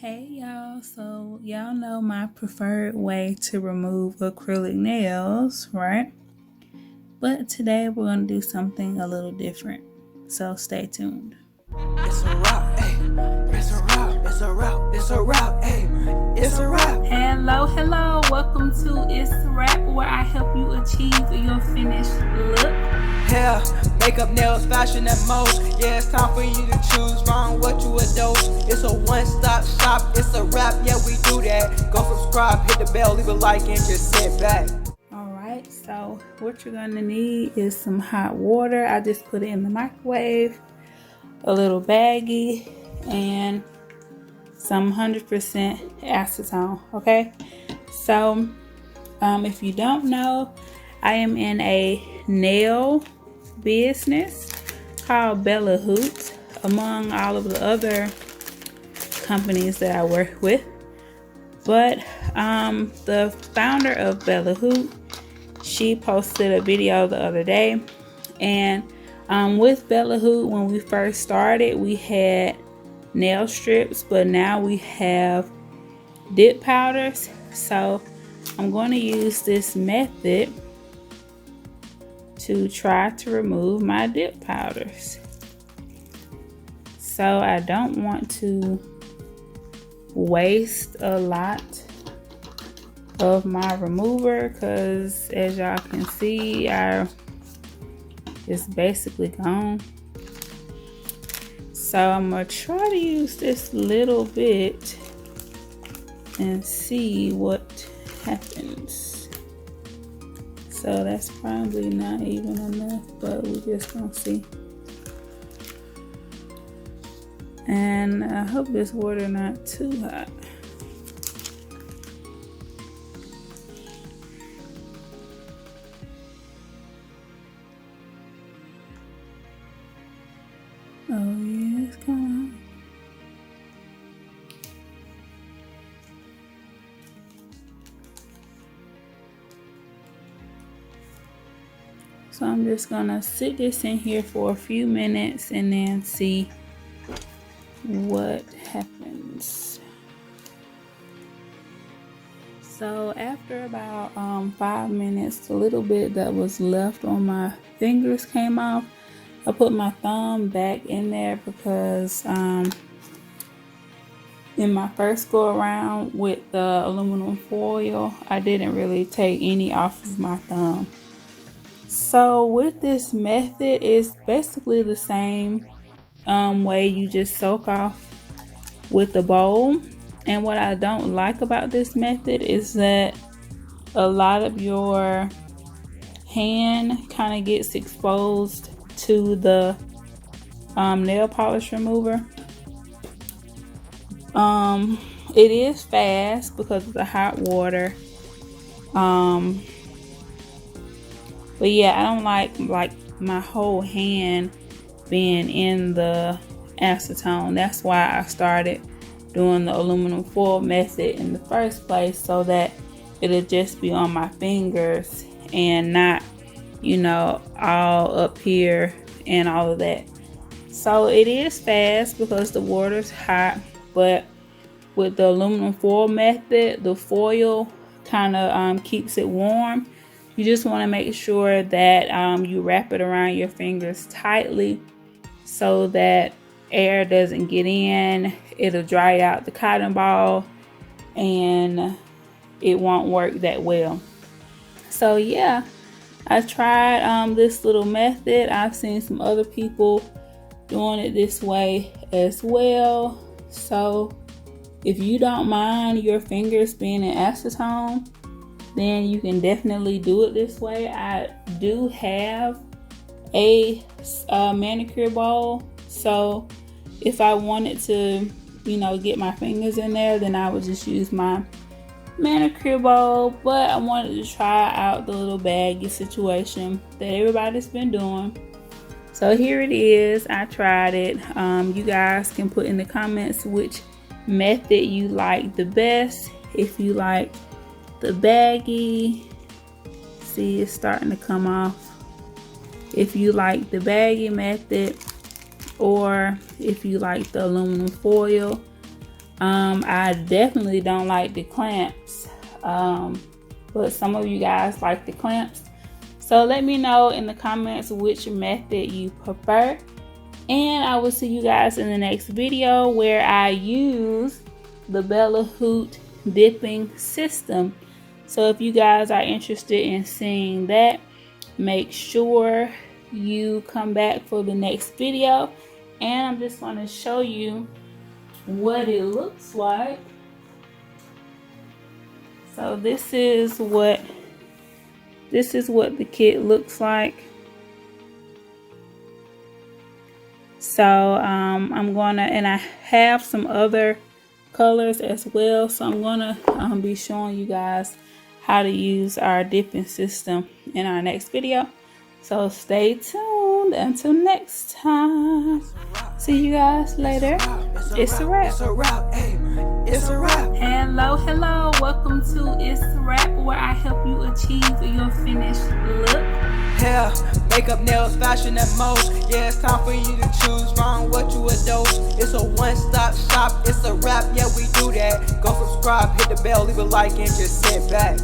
Hey y'all, so y'all know my preferred way to remove acrylic nails, right? But today we're going to do something a little different, so stay tuned. It's a wrap, ayy. It's a wrap, it's a wrap, it's a wrap, ayy. It's a wrap. Hello, welcome to Itz Sirap, where I help you achieve your finished look. Hair, makeup, nails, fashion, and most. Yeah, it's time for you to choose wrong what you adult. It's a one-stop shop, it's a wrap, yeah, we do that. Go subscribe, hit the bell, leave a like, and just sit back. Alright, so what you're going to need is some hot water. I just put it in the microwave, a little baggie, and some 100% acetone. Okay, so if you don't know, I am in a nail business called Hoot, among all of the other companies that I work with. But the founder of Hoot, she posted a video the other day, and with Hoot, when we first started, we had nail strips, but now we have dip powders. So I'm going to use this method to try to remove my dip powders. So I don't want to waste a lot of my remover, because as y'all can see, it's basically gone. So I'm gonna try to use this little bit and see what happens. So that's probably not even enough, but we're just gonna see. And I hope this water not too hot. Oh yeah, it's coming on. So I'm just gonna sit this in here for a few minutes and then see what happens. So after about 5 minutes, the little bit that was left on my fingers came off. I put my thumb back in there because in my first go around with the aluminum foil, I didn't really take any off of my thumb. So with this method, it's basically the same way. You just soak off with the bowl. And what I don't like about this method is that a lot of your hand kind of gets exposed to the nail polish remover. It is fast because of the hot water. But yeah, I don't like my whole hand being in the acetone. That's why I started doing the aluminum foil method in the first place, so that it'll just be on my fingers and not, you know, all up here and all of that. So it is fast because the water's hot, but with the aluminum foil method, the foil kind of keeps it warm. You just want to make sure that you wrap it around your fingers tightly so that air doesn't get in. It'll dry out the cotton ball and it won't work that well. So yeah, I tried this little method. I've seen some other people doing it this way as well. So if you don't mind your fingers being in acetone, then you can definitely do it this way. I do have a manicure bowl, so if I wanted to, you know, get my fingers in there, then I would just use my manicure bowl. But I wanted to try out the little baggy situation that everybody's been doing. So here it is. I tried it. You guys can put in the comments which method you like the best. If you like the baggy, see, it's starting to come off. If you like the baggy method, or if you like the aluminum foil, I definitely don't like the clamps, but some of you guys like the clamps. So let me know in the comments which method you prefer. And I will see you guys in the next video where I use the Bella Hoot dipping system. So if you guys are interested in seeing that, make sure you come back for the next video. And I'm just going to show you what it looks like. So this is what the kit looks like. So I'm gonna, and I have some other colors as well, so I'm gonna be showing you guys how to use our dipping system in our next video. So stay tuned until next time. See you guys later. It's a wrap. It's a wrap. Hello, welcome to Itz Sirap, where I help you achieve your finished look. Hair, makeup, nails, fashion, and most. Yeah, it's time for you to choose wrong what you adore. It's a one-stop shop, it's a wrap, yeah, we do that. Go subscribe, hit the bell, leave a like, and just sit back.